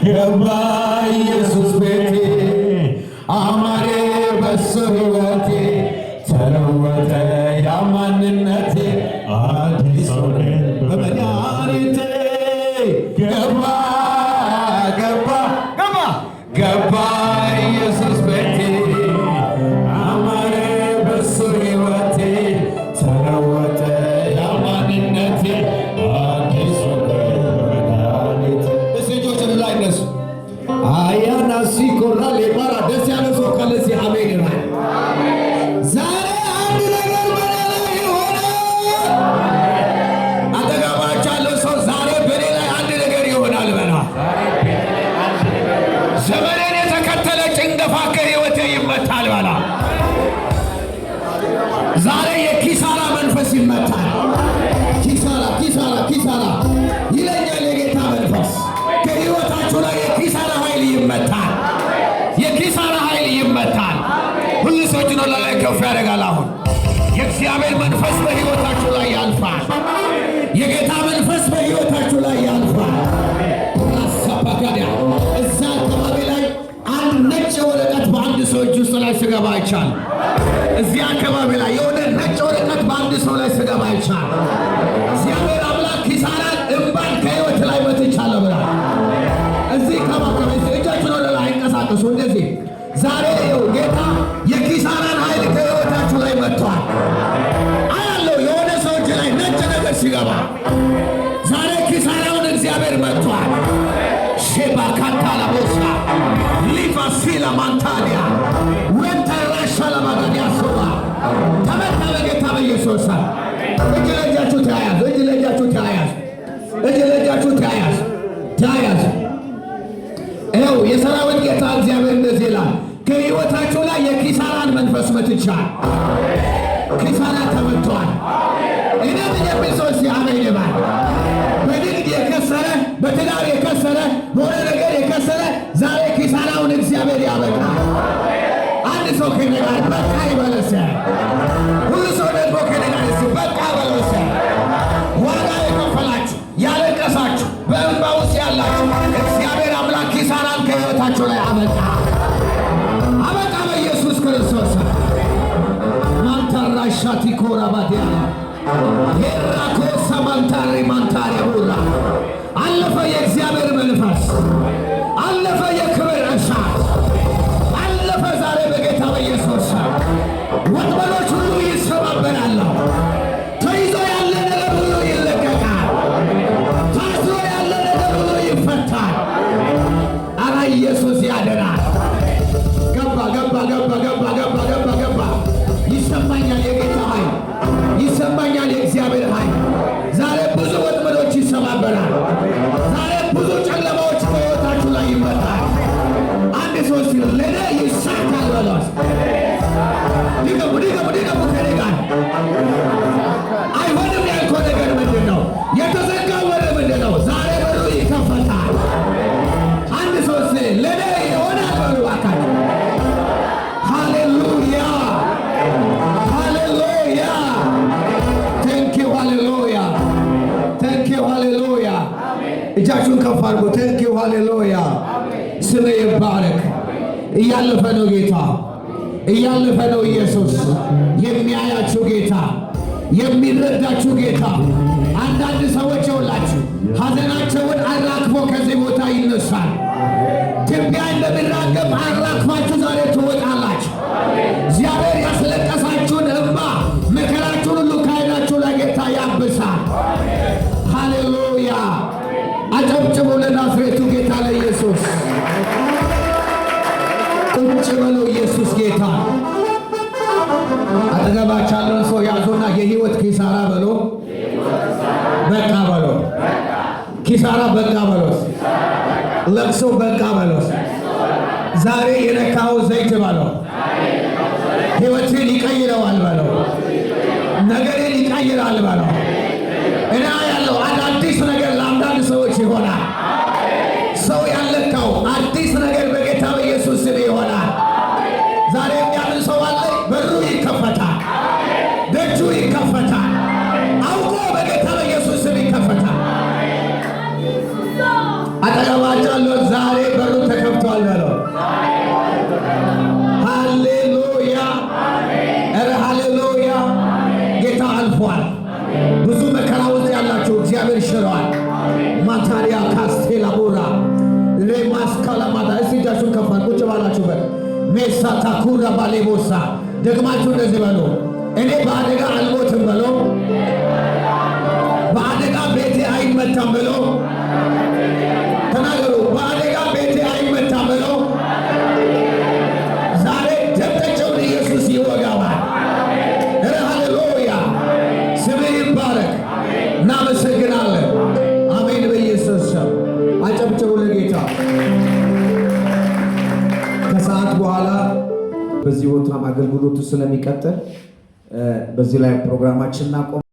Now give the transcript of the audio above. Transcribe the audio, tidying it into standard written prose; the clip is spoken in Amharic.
ገባ ኢየሱስ ቤቴ አማረ በሱ ሕይወቴ ተለወጠ ያማንነቴ አዲስ ሆነ በመድኃኒቴ ገባ ገባ ገባ ገባ ኢየሱስ ቤቴ አማረ በሱ ሕይወቴ ተለወጠ ያማንነቴ አዲስ ሆነ በመድኃኒቴ እጆችን ላይ ነሱ አያና ሲኮራ ለማራ ደስ ያለ ሰው ካለ ሲ አሜን ይላል። ዛሬ አንድ ነገር በላይ ይሆናል። አጠገባችሁ ያለው ሰው ዛሬ በኔ ላይ አንድ ነገር ይሆናል በላ። ዘመኔን የተከተለ ጭንገፋ ከህይወቴ ይመታል በላ። ዛሬ የኪሳራ መንፈስ ይመታል። ኪሳራ ኪሳራ ኪሳራ ይለኛል የጌታ መንፈስ ከህይወታችሁ ላይ የኪሳራ ኃይል ይመታል። የኪሳራ ኃይል ይመታል። ሁሉ ሰው እጁን ላይ ከፍ ያደርጋል። አሁን የእግዚአብሔር መንፈስ በህይወታችሁ ላይ ያልፋል። የጌታ መንፈስ በህይወታችሁ ላይ ያልፋል። ራሳባጋዲያ እዛ አካባቢ ላይ አንድ ነጭ ወረቀት በአንድ ሰው እጅ ውስጥ ላይ ስገባ አይቻል። እዚያ አካባቢ ላይ የሆነ ነጭ ወረቀት በአንድ ሰው ላይ ስገባ አይቻል። እግዚአብሔር አምላክ ኪሳራን እምባን ከህይወት ላይ መትቻለሁ ብሏል። እዚህ ከባከበ እጃችሁን ወደ ላይ አንቀሳቀሱ። እንደዚህ ዛሬ ይኸው ጌታ የኪሳራን ኃይል ከህይወታችሁ ላይ መጥቷል። አያለው የሆነ ሰው እጅ ላይ ነጭ ነገር ሲገባ ዛሬ ኪሳራውን እግዚአብሔር መጥቷል። ሼባ ካታላቦሳ ሊፋሲላ ማንታዲያ ወንተራሻ ለማጋዲያ ሶባ ተመታ በጌታ በኢየሱስ እጅ ለእጃችሁ ተያያዙ። እጅ ለእጃችሁ ተያያዙ። እጅ ለእጃችሁ ተያያዙ። ተያያዙ። ይኸው የሰራዊት ጌታ እግዚአብሔር እንደዚህ ይላል፣ ከህይወታችሁ ላይ የኪሳራን መንፈስ መትቻል። ኪሳራ ተመቷል። እኔም የሚሶስ አሜን ይባል። በንግድ የከሰረ በትዳር የከሰረ በሆነ ነገር የከሰረ ዛሬ ኪሳራውን እግዚአብሔር ያበቃል። አንድ ሰው ከነጋር በቃ ይበለሰ። ሁሉ ሰው ደግሞ ከነጋር በቃ በለሰ። ዋጋ የከፈላችሁ ያለቀሳችሁ በእንባ ውስጥ ያላችሁ እግዚአብሔር አምላክ ኪሳራን ከህይወታችሁ ላይ አበቃ አበቃ በኢየሱስ ክርስቶስ። ማንታራሻቲ ኮራባዲያ ሄራኮ ሰማንታሪ ማንታሪ ሁላ አለፈ። የእግዚአብሔር መንፈስ አለፈ። የክብር እሳት አለፈ። ዛሬ በጌታ በኢየሱስ ወጥመዶች ሁሉ ይሰባበራሉ። ተይዞ ያለ ነገር ሁሉ ይለቀቃል። ታስሮ ያለ ነገር ሁሉ ይፈታል። አራ ኢየሱስ ያድናል። ገባ ገባ ገባ ገባ ገባ ገባ ገባ። ይሰማኛል የጌታ ኃይል፣ ይሰማኛል የእግዚአብሔር ኃይል። ዛሬ ብዙ ወጥመዶች ይሰባበራል። ዛሬ ብዙ ጨለማዎች በሕይወታችሁ ላይ ይመጣል። አንድ ሶስት ሲል ለኔ ይሳካል በሏት። ድገሙ ድገሙ ድገሙ ከኔ ጋር። አይሆንም ያልከው ነገር ምንድን ነው? የተዘጋው በር ምንድን ነው? ዛሬ በሩ ይከፈታል። አንድ ሶስት ለኔ ይሆናል በሉ አካል። ሃሌሉያ ሃሌሉያ ቴንኪው ሃሌሉያ ቴንኪው ሃሌሉያ። እጃችሁን ከፍ አድርጉ። ቴንኪው ሃሌሉያ። ስም ይባረክ። እያለፈ ነው ጌታ፣ እያለፈ ነው ኢየሱስ። የሚያያችሁ ጌታ፣ የሚረዳችሁ ጌታ። አንዳንድ ሰዎች ይውላችሁ ሐዘናቸውን አራግፎ ከዚህ ቦታ ይነሳል። ትቢያ እንደሚራገፍ አራግፋችሁ ዛሬ ትወጣላችሁ። እግዚአብሔር ያስለቀሳችሁን እንባ መከራችሁን ሁሉ ከዓይናችሁ ላይ ጌታ ያብሳል። ሃሌሉያ። አጨብጭቡ ለናዝሬቱ ጌታ ለኢየሱስ። ቁጭ በለው ኢየሱስ ጌታ። አጠገባችሁ ያለውን ሰው ያዙና የህይወት ኪሳራ በሎ በቃ በሎ። ኪሳራ በቃ በሎ። ለቅሶ በቃ በሎ። ዛሬ የነካው ዘይት በሎ ህይወትን ይቀይረዋል በሎ። ይከፈታል በለው። እና ያለው አዲስ ነገር ለአንዳንድ ሰዎች ይሆናል። ሰው ያለካው አዲስ ነገር በጌታ በኢየሱስ ስም ይሆናል። ዛሬ የሚያምን ሰው አለ። በሩ ይከፈታል፣ ደጁ ይከፈታል። አውቆ በጌታ በኢየሱስ ስም ይከፈታል። አጠገባቸው ዛሬ በሩ ተከፍቷል በለው። ሃሌሉያ! ኧረ ሃሌሉያ! ጌታ አልፏል። ብዙ መከራ ውስጥ ያላችሁ እግዚአብሔር ሽረዋል። ማታሪያ ካስቴላ ቦራ ሬማስካላማዳ እስቲ እጃችሁን ከፋን ቁጭ ባላችሁበት ሜሳ ታኩራ ባሌቦሳ ደግማችሁ እንደዚህ በሉ። እኔ በአደጋ አልሞትም በሎ። በአደጋ ቤቴ አይመታም በሎ። ተናገሩ። በአደጋ ቤቴ አይመታም በሎ። ዛሬ ደብተቸውን ኢየሱስ ይወጋዋል። ኧረ ሃሌሉያ! ስምህ ይባረክ። እናመሰግናለን። አሜን። በኢየሱስ ስም አጨብጭቡ ለጌታ። ከሰዓት በኋላ በዚህ ቦታም አገልግሎቱ ስለሚቀጥል በዚህ ላይ ፕሮግራማችን እናቆም።